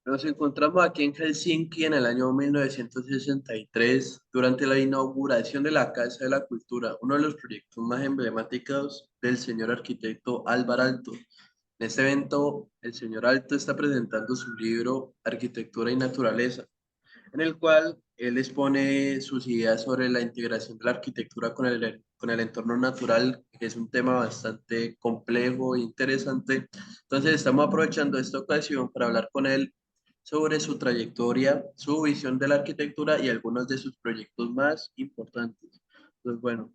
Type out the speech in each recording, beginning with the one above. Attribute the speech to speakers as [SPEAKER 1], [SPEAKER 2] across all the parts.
[SPEAKER 1] Nos encontramos aquí en Helsinki en el año 1963, durante la inauguración de la Casa de la Cultura, uno de los proyectos más emblemáticos del señor arquitecto Álvar Aalto. En este evento, el señor Aalto está presentando su libro Arquitectura y Naturaleza, en el cual él expone sus ideas sobre la integración de la arquitectura con el entorno natural, que es un tema bastante complejo e interesante. Entonces, estamos aprovechando esta ocasión para hablar con él sobre su trayectoria, su visión de la arquitectura y algunos de sus proyectos más importantes. Pues bueno,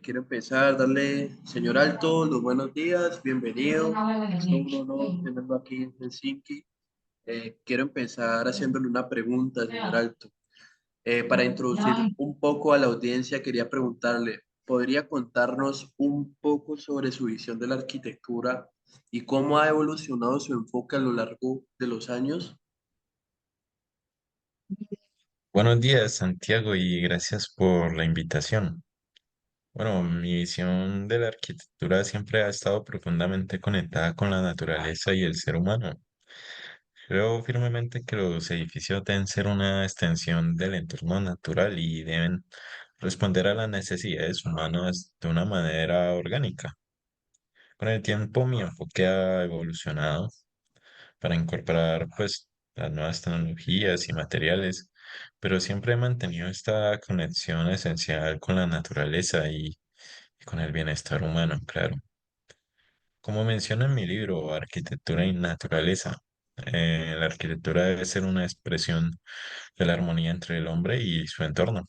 [SPEAKER 1] quiero empezar, darle, señor Alto, los buenos días, bienvenido. Es todo un honor tenerlo aquí en Helsinki. Quiero empezar haciéndole una pregunta, señor Alto. Para introducir un poco a la audiencia, quería preguntarle, ¿podría contarnos un poco sobre su visión de la arquitectura y cómo ha evolucionado su enfoque a lo largo de los años?
[SPEAKER 2] Buenos días, Santiago, y gracias por la invitación. Bueno, mi visión de la arquitectura siempre ha estado profundamente conectada con la naturaleza y el ser humano. Creo firmemente que los edificios deben ser una extensión del entorno natural y deben responder a las necesidades humanas de una manera orgánica. Con el tiempo, mi enfoque ha evolucionado para incorporar pues las nuevas tecnologías y materiales, pero siempre he mantenido esta conexión esencial con la naturaleza y con el bienestar humano, claro. Como menciono en mi libro Arquitectura y Naturaleza, la arquitectura debe ser una expresión de la armonía entre el hombre y su entorno.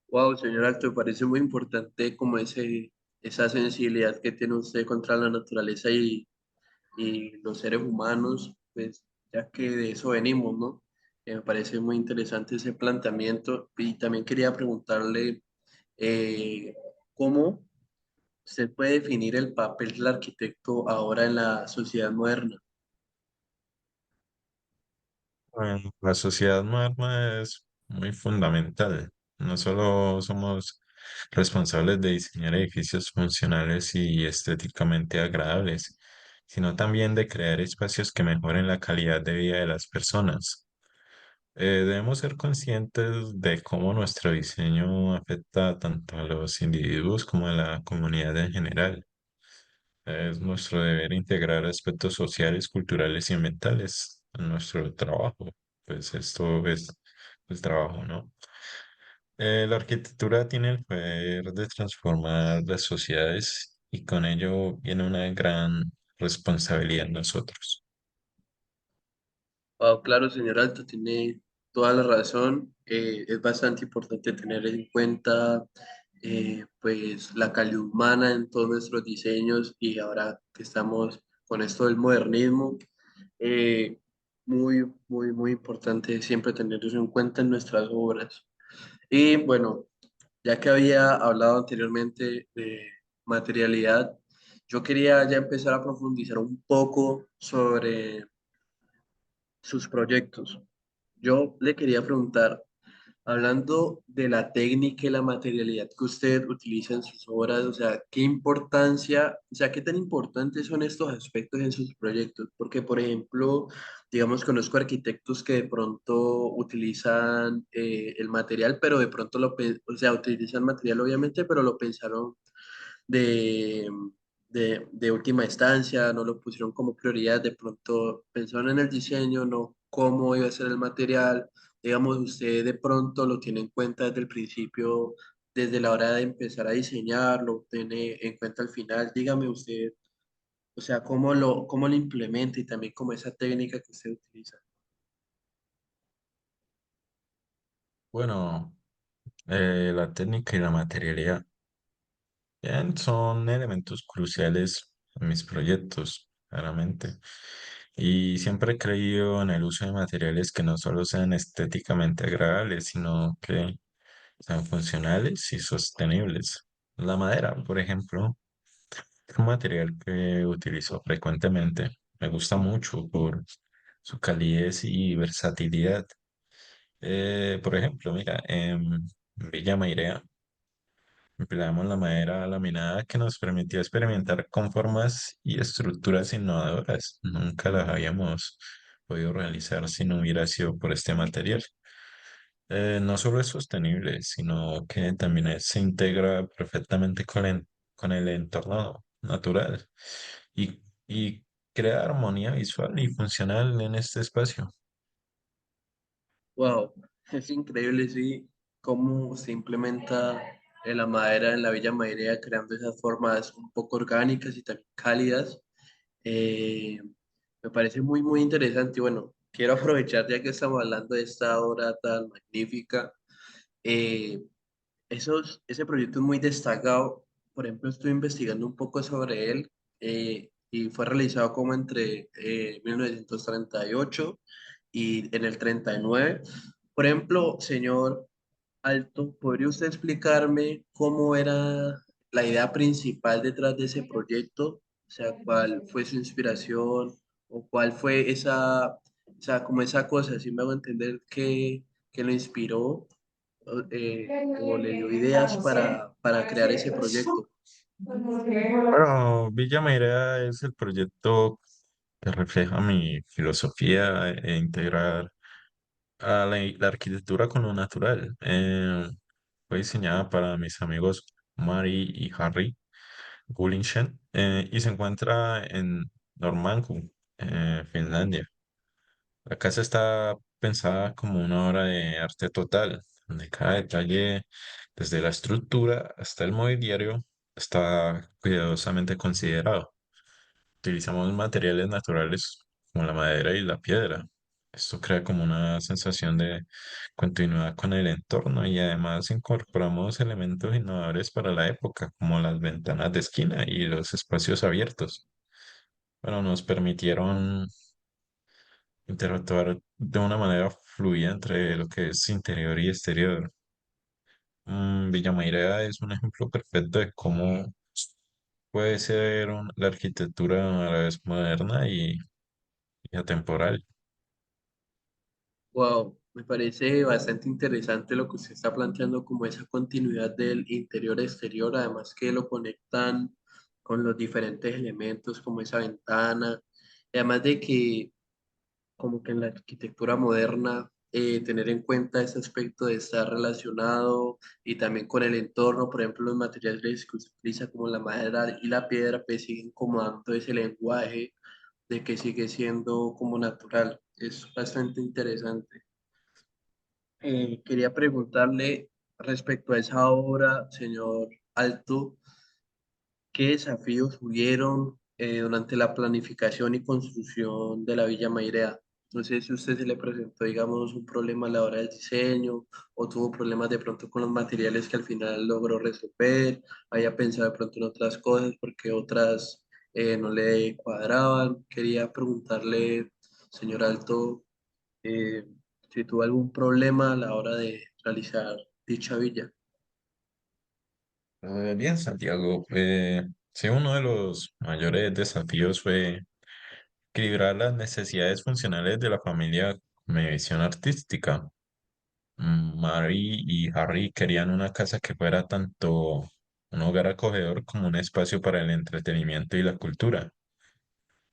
[SPEAKER 1] Wow, señor Alto, me parece muy importante como esa sensibilidad que tiene usted contra la naturaleza y los seres humanos, pues ya que de eso venimos, ¿no? Me parece muy interesante ese planteamiento y también quería preguntarle eh, cómo usted puede definir el papel del arquitecto ahora en la sociedad moderna.
[SPEAKER 2] La sociedad moderna es muy fundamental. No solo somos responsables de diseñar edificios funcionales y estéticamente agradables, sino también de crear espacios que mejoren la calidad de vida de las personas. Debemos ser conscientes de cómo nuestro diseño afecta tanto a los individuos como a la comunidad en general. Es nuestro deber integrar aspectos sociales, culturales y ambientales en nuestro trabajo. Pues esto es el trabajo, ¿no? La arquitectura tiene el poder de transformar las sociedades y con ello viene una gran responsabilidad en nosotros.
[SPEAKER 1] Wow, claro, señor Alto, tiene toda la razón. Es bastante importante tener en cuenta pues la calidad humana en todos nuestros diseños y ahora que estamos con esto del modernismo, eh, muy importante siempre tener eso en cuenta en nuestras obras. Y bueno, ya que había hablado anteriormente de materialidad, yo quería ya empezar a profundizar un poco sobre sus proyectos. Yo le quería preguntar, hablando de la técnica y la materialidad que usted utiliza en sus obras, o sea, ¿qué importancia, o sea, qué tan importantes son estos aspectos en sus proyectos? Porque, por ejemplo, digamos, conozco arquitectos que de pronto utilizan el material, pero de pronto o sea, utilizan material obviamente, pero lo pensaron de, de última instancia, no lo pusieron como prioridad, de pronto pensaron en el diseño, no cómo iba a ser el material, digamos, usted de pronto lo tiene en cuenta desde el principio, desde la hora de empezar a diseñar, lo tiene en cuenta al final, dígame usted, o sea, cómo lo implementa y también como esa técnica que usted utiliza.
[SPEAKER 2] Bueno, la técnica y la materialidad bien, son elementos cruciales en mis proyectos, claramente. Y siempre he creído en el uso de materiales que no solo sean estéticamente agradables, sino que sean funcionales y sostenibles. La madera, por ejemplo, es un material que utilizo frecuentemente. Me gusta mucho por su calidez y versatilidad. Por ejemplo, mira, en Villa Mairea empleamos la madera laminada que nos permitió experimentar con formas y estructuras innovadoras. Nunca las habíamos podido realizar si no hubiera sido por este material. No solo es sostenible, sino que también se integra perfectamente con el entorno natural y crea armonía visual y funcional en este espacio.
[SPEAKER 1] Wow, es increíble, sí, cómo se implementa la madera en la Villa Mairena, creando esas formas un poco orgánicas y también cálidas. Eh, Me parece muy, muy interesante. Y bueno, quiero aprovechar ya que estamos hablando de esta obra tan magnífica. eh, Ese proyecto es muy destacado. Por ejemplo, estoy investigando un poco sobre él y fue realizado como entre 1938 y en el 39. Por ejemplo, señor Alto, ¿podría usted explicarme cómo era la idea principal detrás de ese proyecto? O sea, ¿cuál fue su inspiración o cuál fue como esa cosa, si me hago entender, que lo inspiró o le dio ideas para crear ese proyecto?
[SPEAKER 2] Bueno, Villa María es el proyecto que refleja mi filosofía e integrar a la arquitectura con lo natural. Fue diseñada para mis amigos Mari y Harry Gullinchen y se encuentra en Normanku, Finlandia. La casa está pensada como una obra de arte total, donde cada detalle, desde la estructura hasta el mobiliario, está cuidadosamente considerado. Utilizamos materiales naturales como la madera y la piedra. Esto crea como una sensación de continuidad con el entorno y además incorporamos elementos innovadores para la época, como las ventanas de esquina y los espacios abiertos. Bueno, nos permitieron interactuar de una manera fluida entre lo que es interior y exterior. Villa Maireda es un ejemplo perfecto de cómo puede ser la arquitectura a la vez moderna y atemporal.
[SPEAKER 1] Wow, me parece bastante interesante lo que usted está planteando como esa continuidad del interior-exterior, además que lo conectan con los diferentes elementos como esa ventana, y además de que como que en la arquitectura moderna tener en cuenta ese aspecto de estar relacionado y también con el entorno, por ejemplo, los materiales que se utiliza como la madera y la piedra, pues siguen como dando ese lenguaje de que sigue siendo como natural. Es bastante interesante. Quería preguntarle respecto a esa obra, señor Alto, ¿qué desafíos hubieron durante la planificación y construcción de la Villa Mairea? No sé si a usted se le presentó, digamos, un problema a la hora del diseño o tuvo problemas de pronto con los materiales que al final logró resolver, haya pensado de pronto en otras cosas porque otras no le cuadraban. Quería preguntarle, señor Alto, eh, si tuvo algún problema a la hora de realizar dicha villa.
[SPEAKER 2] Bien, Santiago, sí, uno de los mayores desafíos fue equilibrar las necesidades funcionales de la familia con mi visión artística. Mary y Harry querían una casa que fuera tanto un hogar acogedor como un espacio para el entretenimiento y la cultura.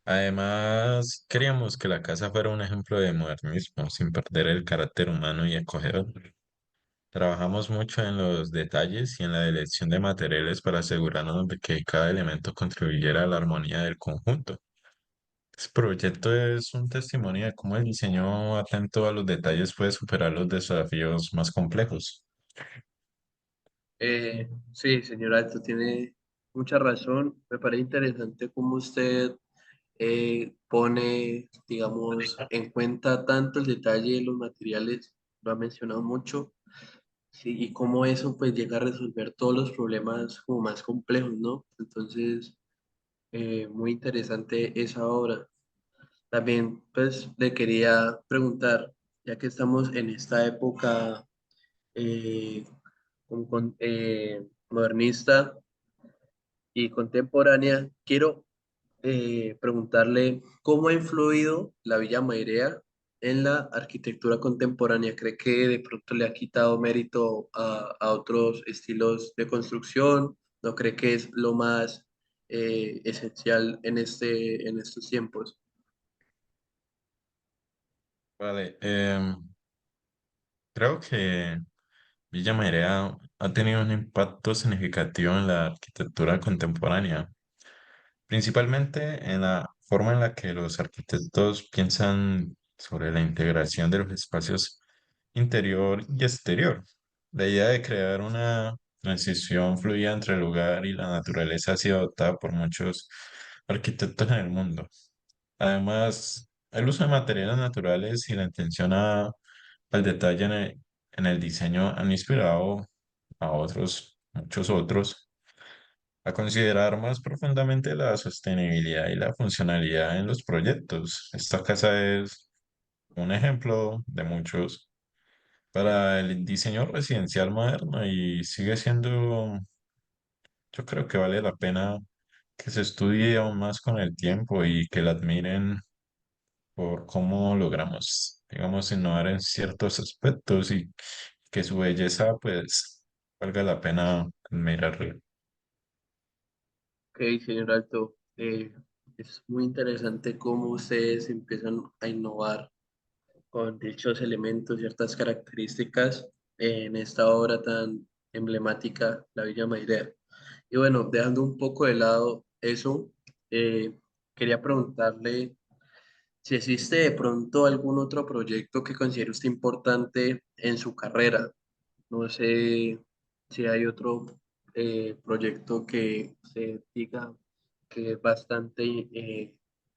[SPEAKER 2] Además, queríamos que la casa fuera un ejemplo de modernismo sin perder el carácter humano y acogedor. Trabajamos mucho en los detalles y en la elección de materiales para asegurarnos de que cada elemento contribuyera a la armonía del conjunto. Este proyecto es un testimonio de cómo el diseño atento a los detalles puede superar los desafíos más complejos.
[SPEAKER 1] Sí, señor Alto, tiene mucha razón. Me parece interesante cómo usted pone, digamos, en cuenta tanto el detalle de los materiales, lo ha mencionado mucho, sí, y cómo eso pues llega a resolver todos los problemas como más complejos, ¿no? Entonces, muy interesante esa obra. También pues le quería preguntar, ya que estamos en esta época eh, modernista y contemporánea, quiero preguntarle cómo ha influido la Villa Mairea en la arquitectura contemporánea. ¿Cree que de pronto le ha quitado mérito a otros estilos de construcción? ¿No cree que es lo más esencial en estos tiempos?
[SPEAKER 2] Vale, creo que Villa María ha tenido un impacto significativo en la arquitectura contemporánea, principalmente en la forma en la que los arquitectos piensan sobre la integración de los espacios interior y exterior. La idea de crear una transición fluida entre el lugar y la naturaleza ha sido adoptada por muchos arquitectos en el mundo. Además, el uso de materiales naturales y la atención al detalle en el diseño han inspirado a otros, muchos otros, a considerar más profundamente la sostenibilidad y la funcionalidad en los proyectos. Esta casa es un ejemplo de muchos para el diseño residencial moderno y sigue siendo, yo creo que vale la pena que se estudie aún más con el tiempo y que la admiren por cómo logramos, digamos, innovar en ciertos aspectos y que su belleza, pues, valga la pena admirarla.
[SPEAKER 1] Ok, señor Alto, es muy interesante cómo ustedes empiezan a innovar con dichos elementos, ciertas características en esta obra tan emblemática, la Villa Mailea. Y bueno, dejando un poco de lado eso, quería preguntarle si existe de pronto algún otro proyecto que considere usted importante en su carrera. No sé si hay otro proyecto que se diga que es bastante, que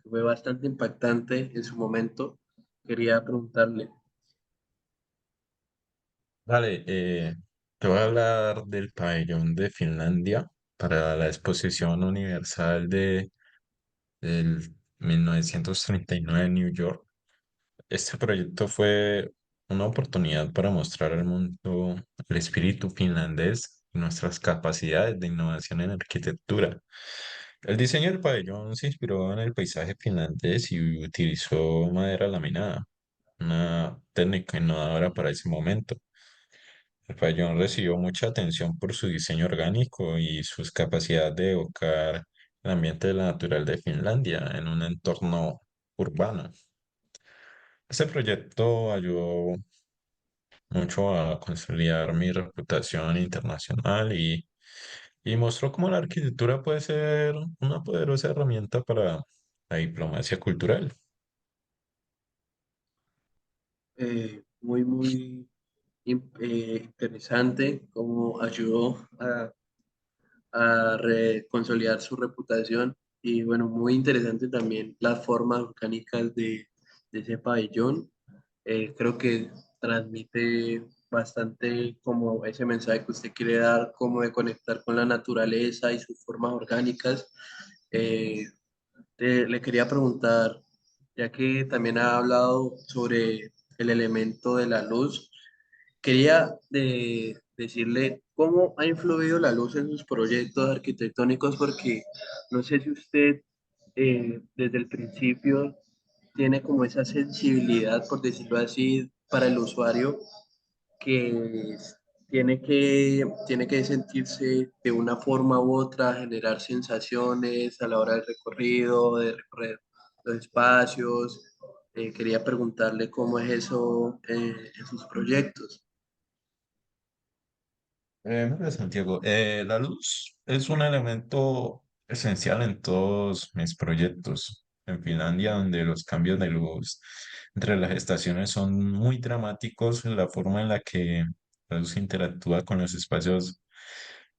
[SPEAKER 1] fue bastante impactante en su momento. Quería preguntarle.
[SPEAKER 2] Vale, te voy a hablar del pabellón de Finlandia para la Exposición Universal del 1939 en New York. Este proyecto fue una oportunidad para mostrar al mundo el espíritu finlandés y nuestras capacidades de innovación en arquitectura. El diseño del pabellón se inspiró en el paisaje finlandés y utilizó madera laminada, una técnica innovadora para ese momento. El pabellón recibió mucha atención por su diseño orgánico y sus capacidades de evocar el ambiente natural de Finlandia en un entorno urbano. Este proyecto ayudó mucho a consolidar mi reputación internacional y mostró cómo la arquitectura puede ser una poderosa herramienta para la diplomacia cultural.
[SPEAKER 1] Muy interesante cómo ayudó a consolidar su reputación y bueno, muy interesante también las formas orgánicas de ese pabellón. Creo que transmite bastante como ese mensaje que usted quiere dar, como de conectar con la naturaleza y sus formas orgánicas. Eh, le quería preguntar, ya que también ha hablado sobre el elemento de la luz, quería decirle cómo ha influido la luz en sus proyectos arquitectónicos, porque no sé si usted desde el principio tiene como esa sensibilidad, por decirlo así, para el usuario que tiene que sentirse de una forma u otra, generar sensaciones a la hora del recorrido, de recorrer los espacios. Quería preguntarle cómo es eso en sus proyectos.
[SPEAKER 2] Mira, Santiago, la luz es un elemento esencial en todos mis proyectos. En Finlandia, donde los cambios de luz entre las estaciones son muy dramáticos, la forma en la que la luz interactúa con los espacios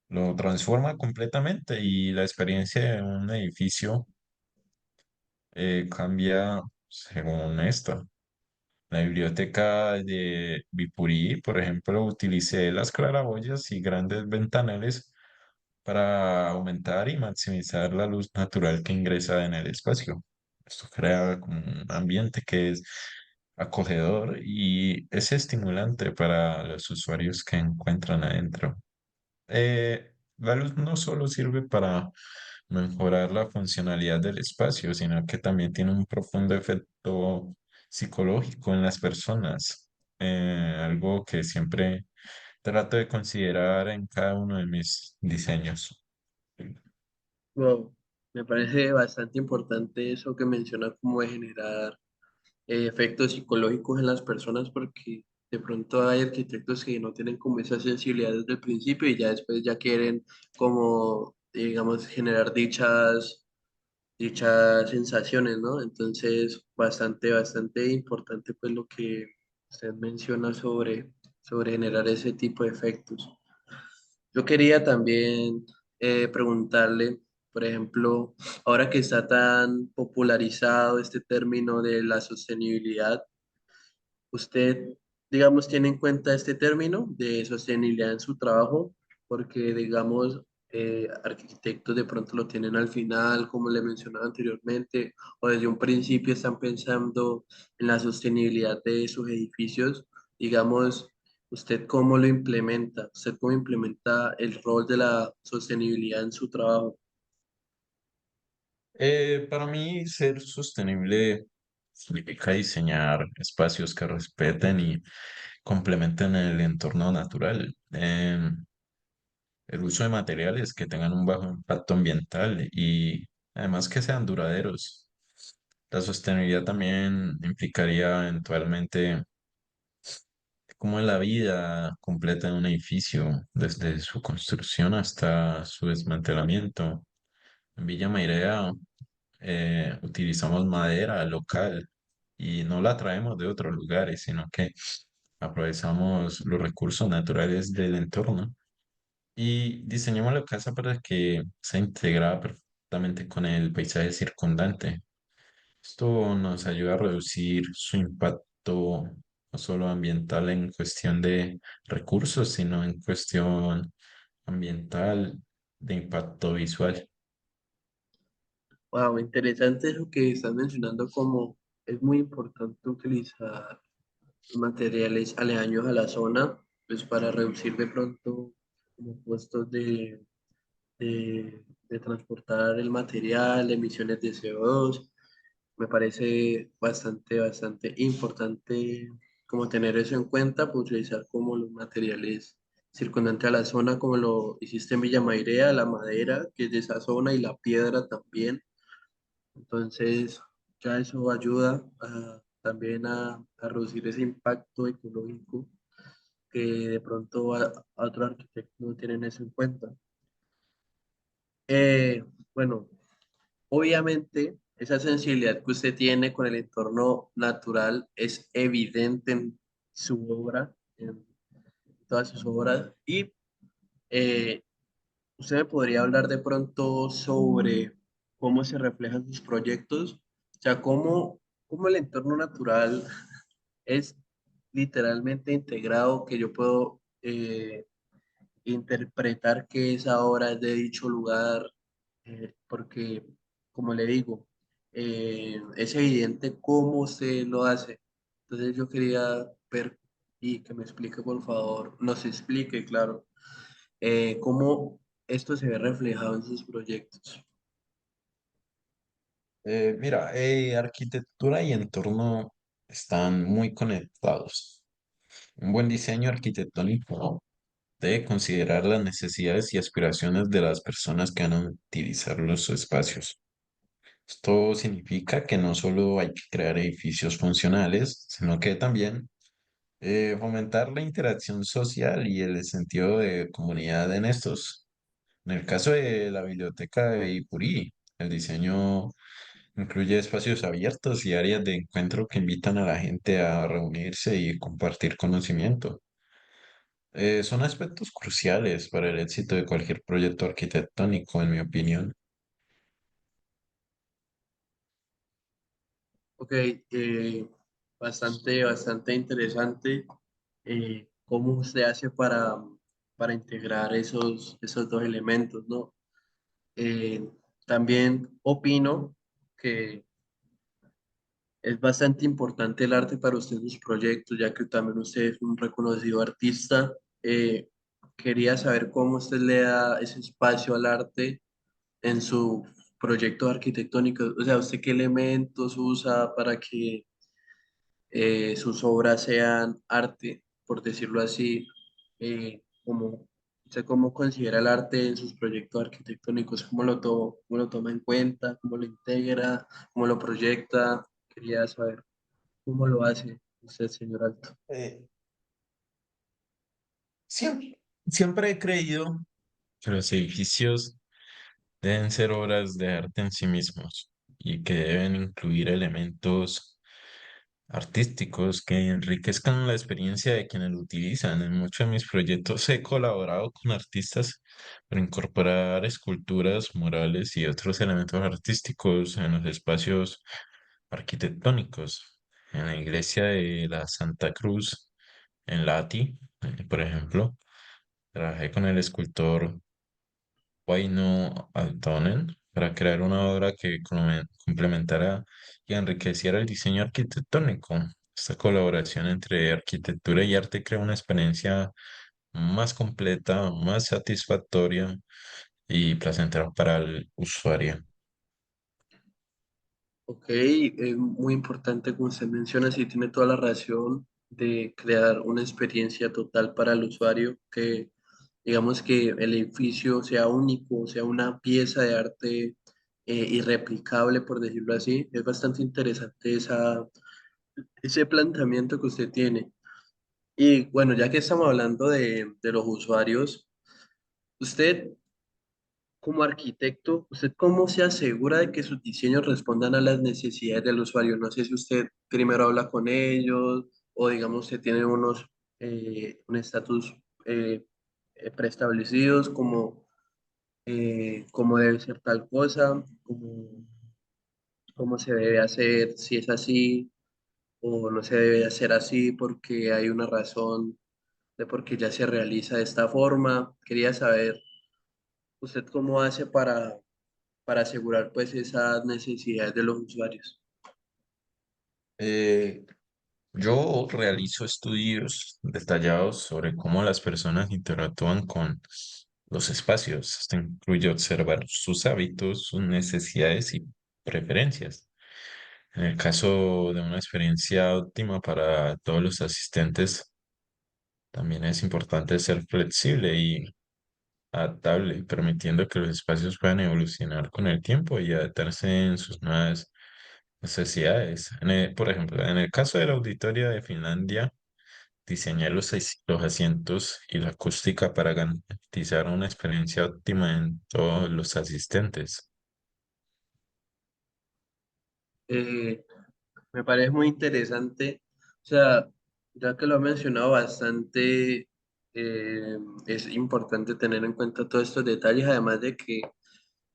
[SPEAKER 2] lo transforma completamente y la experiencia de un edificio cambia según esto. La biblioteca de Vipurí, por ejemplo, utilicé las claraboyas y grandes ventanales para aumentar y maximizar la luz natural que ingresa en el espacio. Esto crea como un ambiente que es acogedor y es estimulante para los usuarios que encuentran adentro. La luz no solo sirve para mejorar la funcionalidad del espacio, sino que también tiene un profundo efecto psicológico en las personas, algo que siempre trato de considerar en cada uno de mis diseños.
[SPEAKER 1] Wow, me parece bastante importante eso que menciona como de generar efectos psicológicos en las personas porque de pronto hay arquitectos que no tienen como esa sensibilidad desde el principio y ya después ya quieren como, digamos, generar dichas sensaciones, ¿no? Entonces, bastante importante pues lo que usted menciona sobre generar ese tipo de efectos. Yo quería también preguntarle, por ejemplo, ahora que está tan popularizado este término de la sostenibilidad, ¿usted, digamos, tiene en cuenta este término de sostenibilidad en su trabajo? Porque, digamos, arquitectos de pronto lo tienen al final, como le mencionaba anteriormente, o desde un principio están pensando en la sostenibilidad de sus edificios. Digamos, ¿usted cómo lo implementa? ¿Usted cómo implementa el rol de la sostenibilidad en su trabajo?
[SPEAKER 2] Para mí, ser sostenible significa diseñar espacios que respeten y complementen el entorno natural. El uso de materiales que tengan un bajo impacto ambiental y además que sean duraderos. La sostenibilidad también implicaría eventualmente cómo es la vida completa de un edificio, desde su construcción hasta su desmantelamiento. En Villa Mairea utilizamos madera local y no la traemos de otros lugares, sino que aprovechamos los recursos naturales del entorno y diseñamos la casa para que se integrara perfectamente con el paisaje circundante. Esto nos ayuda a reducir su impacto no solo ambiental en cuestión de recursos, sino en cuestión ambiental de impacto visual.
[SPEAKER 1] Wow, interesante lo que estás mencionando, como es muy importante utilizar materiales aledaños a la zona, pues para reducir de pronto como costos de transportar el material, emisiones de CO2. Me parece bastante importante como tener eso en cuenta, pues utilizar como los materiales circundantes a la zona, como lo hiciste en Villa Mairea, la madera que es de esa zona y la piedra también. Entonces, ya eso ayuda también a reducir ese impacto ecológico que de pronto a otros arquitectos no tienen eso en cuenta. Bueno, obviamente esa sensibilidad que usted tiene con el entorno natural es evidente en su obra, en todas sus obras, y eh, usted me podría hablar de pronto sobre cómo se reflejan sus proyectos, o sea, cómo el entorno natural es literalmente integrado, que yo puedo interpretar que esa obra es de dicho lugar, porque, como le digo, es evidente cómo se lo hace. Entonces yo quería ver y que me explique, por favor, nos explique, claro, cómo esto se ve reflejado en sus proyectos.
[SPEAKER 2] Mira, arquitectura y entorno están muy conectados. Un buen diseño arquitectónico debe considerar las necesidades y aspiraciones de las personas que van a utilizar los espacios. Esto significa que no solo hay que crear edificios funcionales, sino que también fomentar la interacción social y el sentido de comunidad en estos. En el caso de la biblioteca de Ipurí, el diseño incluye espacios abiertos y áreas de encuentro que invitan a la gente a reunirse y compartir conocimiento. Son aspectos cruciales para el éxito de cualquier proyecto arquitectónico, en mi opinión.
[SPEAKER 1] Ok, bastante interesante cómo usted hace para integrar esos dos elementos, ¿no? También opino que es bastante importante el arte para usted en sus proyectos, ya que también usted es un reconocido artista. Quería saber cómo usted le da ese espacio al arte en su proyecto arquitectónico, o sea, usted qué elementos usa para que sus obras sean arte, por decirlo así, como, usted cómo considera el arte en sus proyectos arquitectónicos, cómo lo toma en cuenta, cómo lo integra, cómo lo proyecta, quería saber. ¿Cómo lo hace usted, señor Alto?
[SPEAKER 2] Eh, siempre he creído que los edificios deben ser obras de arte en sí mismos y que deben incluir elementos artísticos que enriquezcan la experiencia de quienes lo utilizan. En muchos de mis proyectos he colaborado con artistas para incorporar esculturas, murales y otros elementos artísticos en los espacios arquitectónicos. En la iglesia de la Santa Cruz, en Lati, por ejemplo, trabajé con el escultor Waino Altonen para crear una obra que complementara y enriqueciera el diseño arquitectónico. Esta colaboración entre arquitectura y arte crea una experiencia más completa, más satisfactoria y placentera para el usuario.
[SPEAKER 1] Ok, es muy importante, como usted menciona, sí tiene toda la razón de crear una experiencia total para el usuario, que digamos que el edificio sea único, sea una pieza de arte irreplicable, por decirlo así. Es bastante interesante ese planteamiento que usted tiene. Y bueno, ya que estamos hablando de los usuarios, usted como arquitecto, ¿usted cómo se asegura de que sus diseños respondan a las necesidades del usuario? No sé si usted primero habla con ellos o digamos usted tiene un estatus preestablecidos como debe ser tal cosa, cómo se debe hacer, si es así o no se debe hacer así porque hay una razón de por qué ya se realiza de esta forma. Quería saber, ¿usted cómo hace para asegurar pues esas necesidades de los usuarios?
[SPEAKER 2] Eh, yo realizo estudios detallados sobre cómo las personas interactúan con los espacios. Esto incluye observar sus hábitos, sus necesidades y preferencias. En el caso de una experiencia óptima para todos los asistentes, también es importante ser flexible y adaptable, permitiendo que los espacios puedan evolucionar con el tiempo y adaptarse en sus nuevas necesidades. Por ejemplo, en el caso del auditorio de Finlandia, diseñé los asientos y la acústica para garantizar una experiencia óptima en todos los asistentes.
[SPEAKER 1] Eh, Me parece muy interesante, o sea, ya que lo ha mencionado bastante, es importante tener en cuenta todos estos detalles, además de que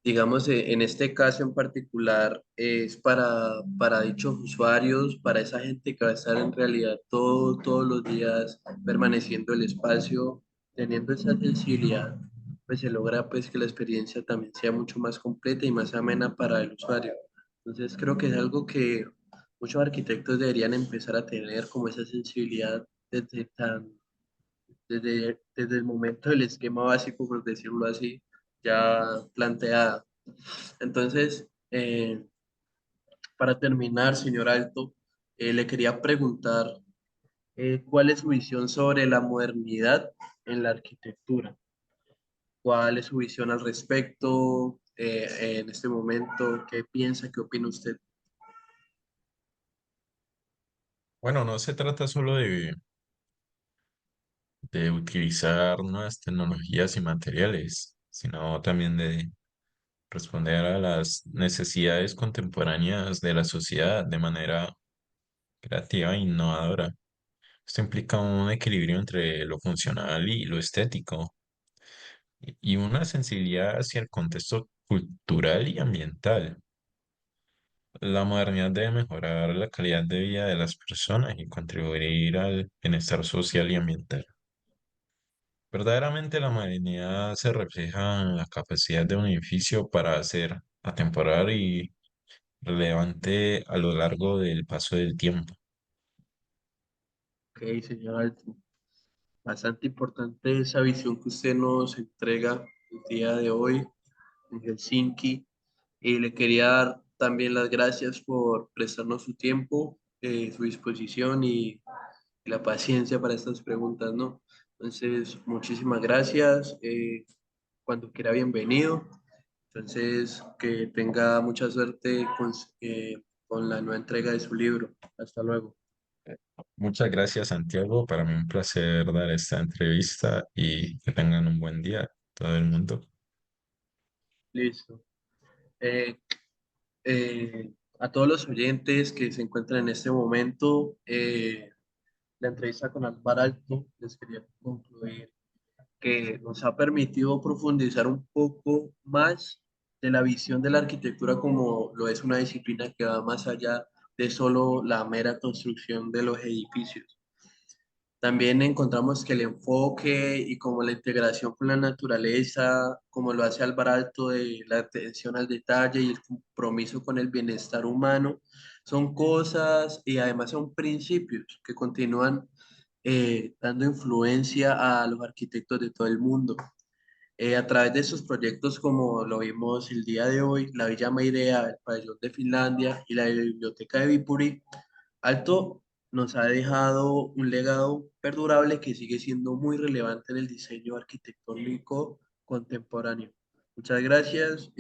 [SPEAKER 1] digamos, en este caso en particular es para dichos usuarios, para esa gente que va a estar en realidad todos los días permaneciendo el espacio, teniendo esa sensibilidad, pues se logra pues que la experiencia también sea mucho más completa y más amena para el usuario. Entonces creo que es algo que muchos arquitectos deberían empezar a tener como esa sensibilidad desde el momento del esquema básico, por decirlo así, ya planteada. Entonces, para terminar, señor Alto, le quería preguntar cuál es su visión sobre la modernidad en la arquitectura. ¿Cuál es su visión al respecto en este momento? ¿Qué piensa? ¿Qué opina usted?
[SPEAKER 2] Bueno, no se trata solo de utilizar nuevas tecnologías y materiales, sino también de responder a las necesidades contemporáneas de la sociedad de manera creativa e innovadora. Esto implica un equilibrio entre lo funcional y lo estético y una sensibilidad hacia el contexto cultural y ambiental. La modernidad debe mejorar la calidad de vida de las personas y contribuir al bienestar social y ambiental. Verdaderamente la modernidad se refleja en la capacidad de un edificio para ser atemporal y relevante a lo largo del paso del tiempo.
[SPEAKER 1] Ok, señor Alto. Bastante importante esa visión que usted nos entrega el día de hoy en Helsinki. Y le quería dar también las gracias por prestarnos su tiempo, su disposición y la paciencia para estas preguntas, ¿no? Entonces, muchísimas gracias. Cuando quiera, bienvenido. Entonces, que tenga mucha suerte con la nueva entrega de su libro. Hasta luego.
[SPEAKER 2] Muchas gracias, Santiago. Para mí un placer dar esta entrevista y que tengan un buen día todo el mundo.
[SPEAKER 1] Listo. Eh, a todos los oyentes que se encuentran en este momento, la entrevista con Alvar Alto, les quería concluir que nos ha permitido profundizar un poco más de la visión de la arquitectura como lo es una disciplina que va más allá de solo la mera construcción de los edificios. También encontramos que el enfoque y como la integración con la naturaleza, como lo hace Álvaro Alto de la atención al detalle y el compromiso con el bienestar humano, son cosas y además son principios que continúan dando influencia a los arquitectos de todo el mundo. A través de sus proyectos, como lo vimos el día de hoy, la Villa Mairea, el Pabellón de Finlandia y la Biblioteca de Viipuri, Alto nos ha dejado un legado perdurable que sigue siendo muy relevante en el diseño arquitectónico contemporáneo. Muchas gracias.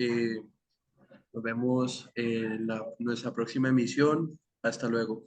[SPEAKER 1] Nos vemos en nuestra próxima emisión. Hasta luego.